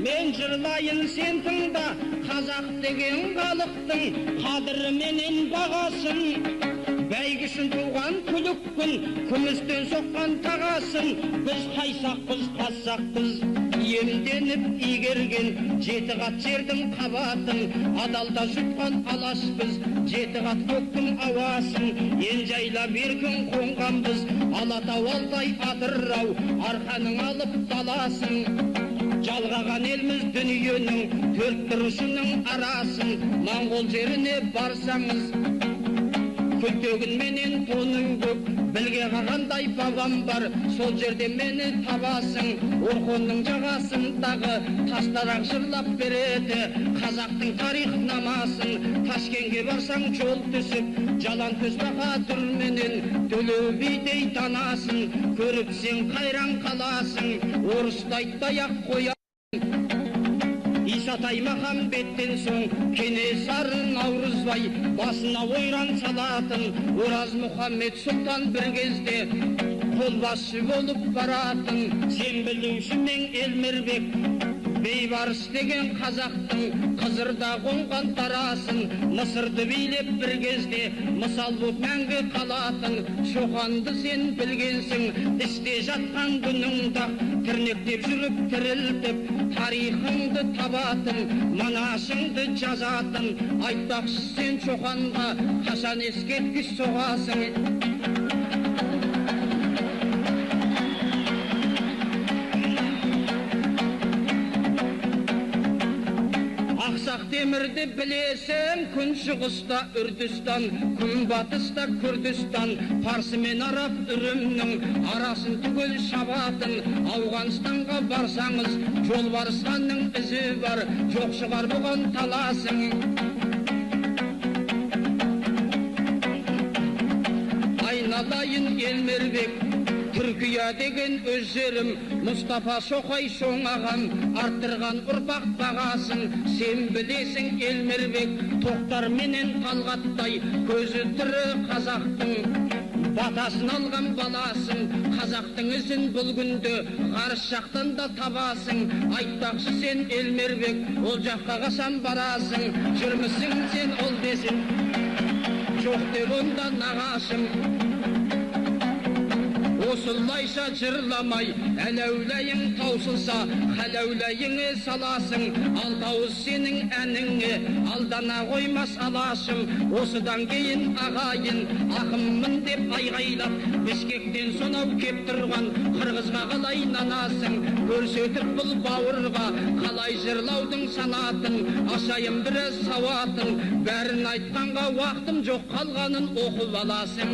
мен жырлайын сен тыңда, қазақ деген халықтың қадірі менен бағасын. Бәйгісін туған күлік күн, күмістен соққан тағасын. Біз қайсақпыз, қассақпыз, емденіп игерген, жеті қат жердің қабатын, адалда жұтқан аласпыз, жеті қат көктің ауасын. Ен жайла беркін қонғанбыз, Алатау Алтай Атырау, арқаның алып даласын. Жалғаған елміз дүниенің төрт тұрышының арасын. Моңғол жеріне барсаңыз, күлтөгін менен тоның көк, білге қағандай бабам бар, сол жерде мені табасың. Орхонның жағасындағы тастарақ жырлап береді қазақтың тарих намасын. Ташкенге барсаң жол түсіп, жалан көз баһадүр менен Төле бидей танасын. Көріпсең қайран қаласың, орыстай таяқ қоя. Исатай Махамбеттен соң Кенесары Наурызбай, басына ойран салатын Ораз Мұхаммед Сұлтан бір кезде қолбасшы болып баратын. Сен білуші мен Елмірбек, бейбарыс деген қазақтың Қызырда қонған тарасын. Мысырды билеп бір кезде мысал боп мәңгі қалатын. Шоқанды сен білгенсің, істе жатқан күніңді тірнектеп жүріп тірілтіп, тарихыңды табатын, манашыңды жазатын. Айтпақшы сен Шоқанға қашан ескерткіш соғасың? Ақсақ темірді білесің, күн шығыста Үрдістан, күн батыста Күрдістан, Парсы мен Араб үрімнің арасын түгел шабатын. Ауғанстанға барсаңыз, жолбарыс ханның ізі бар, жоқ шығар бұған таласың. Айналайын Елмірбек, Түркия деген өз жерім, Мұстафа Шоқай шоңағам, арттырған ұрпақ бағасын. Сен білесің Елмірбек, Тоқтар менен Талғаттай, көзі тірі қазақтың батасын алған баласын. Қазақтың ізін бұл күнде ғарыш жақтан да табасың. Айтпақшы сен Елмірбек, ол жаққа қашан барасың? Жүрмісің сен ол десін, жоқ деп онда нағашым. Осылайша жырламай, әләуләйің таусылса, хәләуләйіңе саласың. Алтауыз сенің әніңе алдана қоймас алашым. Осыдан кейін ағайын, ақыммын деп айғайлап, Бішкектен сонау кеп тұрған қырғызға қалай нанасың? Көрсетіп бұл бауырға қалай жырлаудың санатын. Ашайын біраз сауатын, бәрін айтқанға уақытым жоқ, қалғанын оқып аласың.